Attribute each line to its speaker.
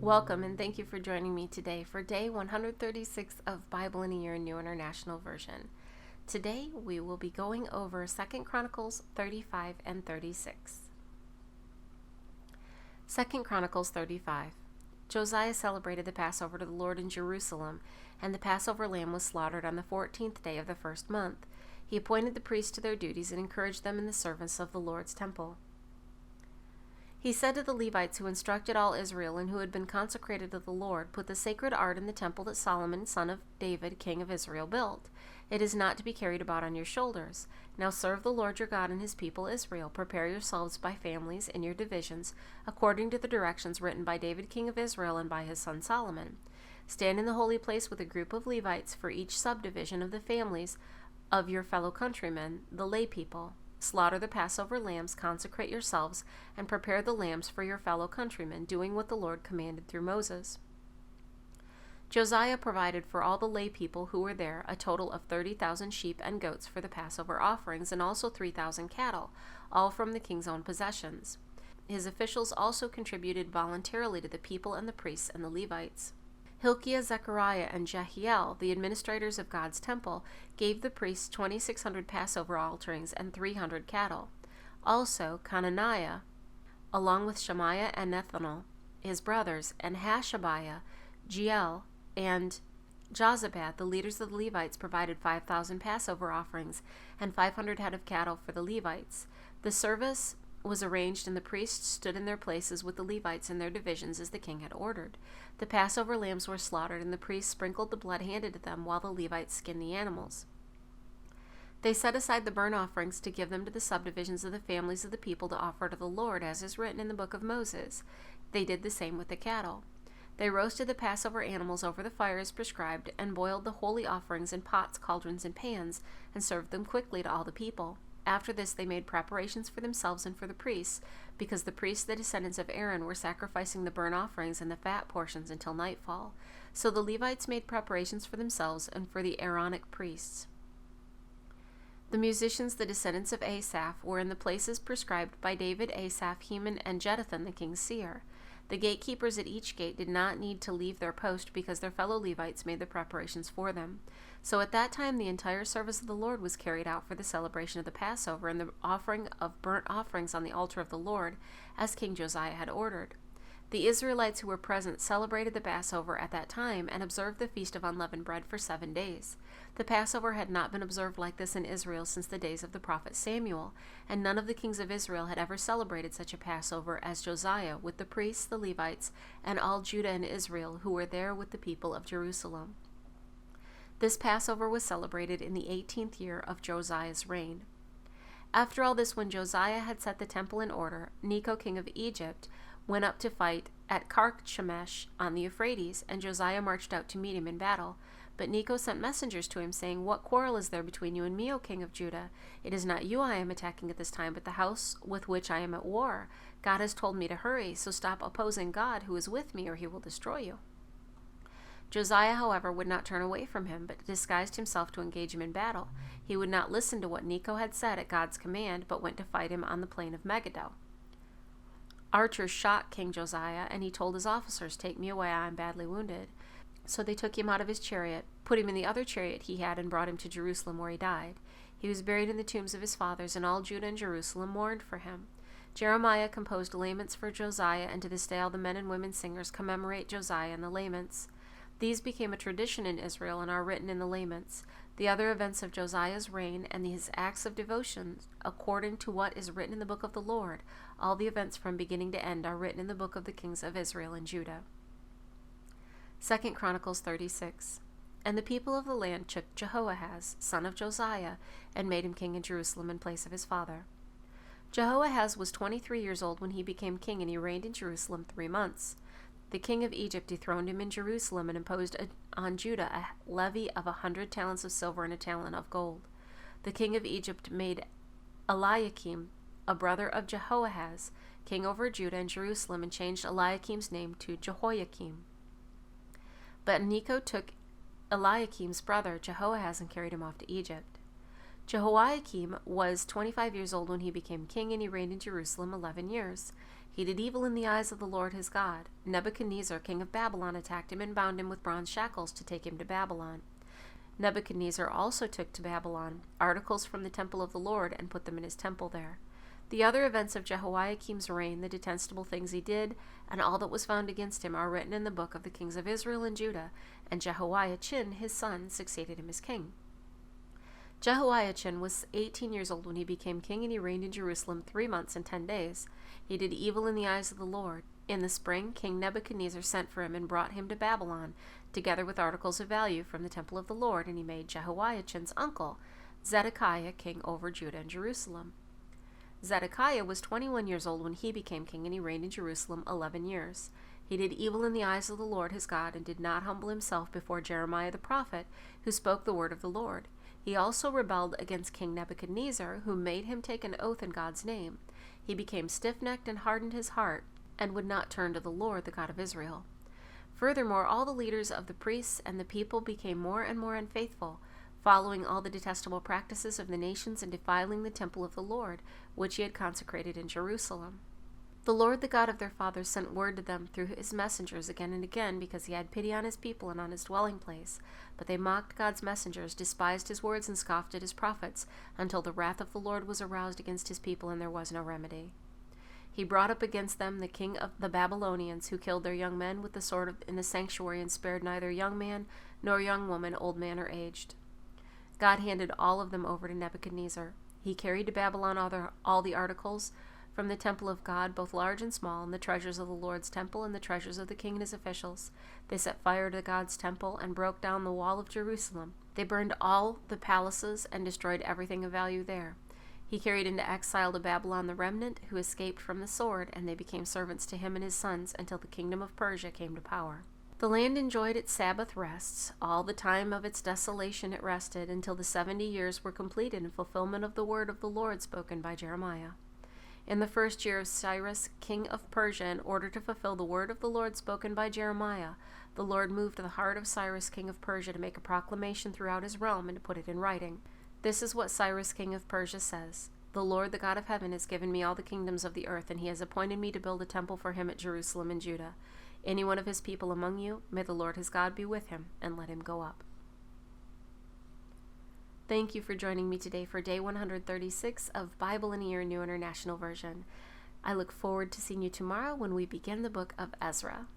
Speaker 1: Welcome and thank you for joining me today for day 136 of Bible in a Year New International Version. Today we will be going over 2 Chronicles 35 and 36. 2 Chronicles 35. Josiah celebrated the Passover to the Lord in Jerusalem, and the Passover lamb was slaughtered on the 14th day of the first month. He appointed the priests to their duties and encouraged them in the service of the Lord's temple. He said to the Levites who instructed all Israel and who had been consecrated to the Lord, "Put the sacred art in the temple that Solomon, son of David, king of Israel, built. It is not to be carried about on your shoulders. Now serve the Lord your God and his people Israel. Prepare yourselves by families in your divisions, according to the directions written by David, king of Israel, and by his son Solomon. Stand in the holy place with a group of Levites for each subdivision of the families of your fellow countrymen, the lay people. Slaughter the Passover lambs, consecrate yourselves, and prepare the lambs for your fellow countrymen, doing what the Lord commanded through Moses." Josiah provided for all the lay people who were there a total of 30,000 sheep and goats for the Passover offerings, and also 3,000 cattle, all from the king's own possessions. His officials also contributed voluntarily to the people and the priests and the Levites. Hilkiah, Zechariah, and Jehiel, the administrators of God's temple, gave the priests 2,600 Passover offerings and 300 cattle. Also, Conaniah, along with Shemaiah and Nethanel, his brothers, and Hashabiah, Jeiel, and Jozabad, the leaders of the Levites, provided 5,000 Passover offerings and 500 head of cattle for the Levites. The service was arranged, and the priests stood in their places with the Levites in their divisions as the king had ordered. The Passover lambs were slaughtered, and the priests sprinkled the blood handed to them while the Levites skinned the animals. They set aside the burnt offerings to give them to the subdivisions of the families of the people to offer to the Lord, as is written in the book of Moses. They did the same with the cattle. They roasted the Passover animals over the fire as prescribed, and boiled the holy offerings in pots, cauldrons, and pans, and served them quickly to all the people. After this they made preparations for themselves and for the priests, because the priests, the descendants of Aaron, were sacrificing the burnt offerings and the fat portions until nightfall. So the Levites made preparations for themselves and for the Aaronic priests. The musicians, the descendants of Asaph, were in the places prescribed by David, Asaph, Heman, and Jeduthun the king's seer. The gatekeepers at each gate did not need to leave their post because their fellow Levites made the preparations for them. So at that time the entire service of the Lord was carried out for the celebration of the Passover and the offering of burnt offerings on the altar of the Lord, as King Josiah had ordered. The Israelites who were present celebrated the Passover at that time and observed the Feast of Unleavened Bread for 7 days. The Passover had not been observed like this in Israel since the days of the prophet Samuel, and none of the kings of Israel had ever celebrated such a Passover as Josiah, with the priests, the Levites, and all Judah and Israel who were there with the people of Jerusalem. This Passover was celebrated in the 18th year of Josiah's reign. After all this, when Josiah had set the temple in order, Necho, king of Egypt, went up to fight at Carchemish on the Euphrates, and Josiah marched out to meet him in battle. But Necho sent messengers to him, saying, "What quarrel is there between you and me, O king of Judah? It is not you I am attacking at this time, but the house with which I am at war. God has told me to hurry, so stop opposing God, who is with me, or he will destroy you." Josiah, however, would not turn away from him, but disguised himself to engage him in battle. He would not listen to what Necho had said at God's command, but went to fight him on the plain of Megiddo. Archers shot King Josiah, and he told his officers, "Take me away, I am badly wounded." So they took him out of his chariot, put him in the other chariot he had, and brought him to Jerusalem, where he died. He was buried in the tombs of his fathers, and all Judah and Jerusalem mourned for him. Jeremiah composed laments for Josiah, and to this day all the men and women singers commemorate Josiah and the laments. These became a tradition in Israel and are written in the laments. The other events of Josiah's reign and his acts of devotion, according to what is written in the book of the Lord, all the events from beginning to end are written in the book of the kings of Israel and Judah. 2 Chronicles 36. And the people of the land took Jehoahaz, son of Josiah, and made him king in Jerusalem in place of his father. Jehoahaz was 23 years old when he became king, and he reigned in Jerusalem 3 months. The king of Egypt dethroned him in Jerusalem and imposed on Judah a levy of 100 talents of silver and a talent of gold. The king of Egypt made Eliakim, a brother of Jehoahaz, king over Judah and Jerusalem, and changed Eliakim's name to Jehoiakim. But Necho took Eliakim's brother Jehoahaz and carried him off to Egypt. Jehoiakim was 25 years old when he became king, and he reigned in Jerusalem 11 years. He did evil in the eyes of the Lord his God. Nebuchadnezzar, king of Babylon, attacked him and bound him with bronze shackles to take him to Babylon. Nebuchadnezzar also took to Babylon articles from the temple of the Lord and put them in his temple there. The other events of Jehoiakim's reign, the detestable things he did, and all that was found against him are written in the book of the kings of Israel and Judah, and Jehoiachin his son succeeded him as king. Jehoiachin was 18 years old when he became king, and he reigned in Jerusalem 3 months and 10 days. He did evil in the eyes of the Lord. In the spring, King Nebuchadnezzar sent for him and brought him to Babylon, together with articles of value from the temple of the Lord, and he made Jehoiachin's uncle, Zedekiah, king over Judah and Jerusalem. Zedekiah was 21 years old when he became king, and he reigned in Jerusalem 11 years. He did evil in the eyes of the Lord his God, and did not humble himself before Jeremiah the prophet, who spoke the word of the Lord. He also rebelled against King Nebuchadnezzar, who made him take an oath in God's name. He became stiff-necked and hardened his heart, and would not turn to the Lord, the God of Israel. Furthermore, all the leaders of the priests and the people became more and more unfaithful, following all the detestable practices of the nations and defiling the temple of the Lord, which he had consecrated in Jerusalem. The Lord, the God of their fathers, sent word to them through his messengers again and again, because he had pity on his people and on his dwelling place. But they mocked God's messengers, despised his words, and scoffed at his prophets, until the wrath of the Lord was aroused against his people, and there was no remedy. He brought up against them the king of the Babylonians, who killed their young men with the sword in the sanctuary, and spared neither young man nor young woman, old man or aged. God handed all of them over to Nebuchadnezzar. He carried to Babylon all the articles from the temple of God, both large and small, and the treasures of the Lord's temple, and the treasures of the king and his officials. They set fire to God's temple and broke down the wall of Jerusalem. They burned all the palaces and destroyed everything of value there. He carried into exile to Babylon the remnant who escaped from the sword, and they became servants to him and his sons until the kingdom of Persia came to power. The land enjoyed its Sabbath rests. All the time of its desolation it rested, until the 70 years were completed in fulfillment of the word of the Lord spoken by Jeremiah. In the first year of Cyrus, king of Persia, in order to fulfill the word of the Lord spoken by Jeremiah, the Lord moved the heart of Cyrus, king of Persia, to make a proclamation throughout his realm and to put it in writing. This is what Cyrus, king of Persia, says. The Lord, the God of heaven, has given me all the kingdoms of the earth, and he has appointed me to build a temple for him at Jerusalem and Judah. Any one of his people among you, may the Lord his God be with him, and let him go up. Thank you for joining me today for day 136 of Bible in a Year, New International Version. I look forward to seeing you tomorrow when we begin the book of Ezra.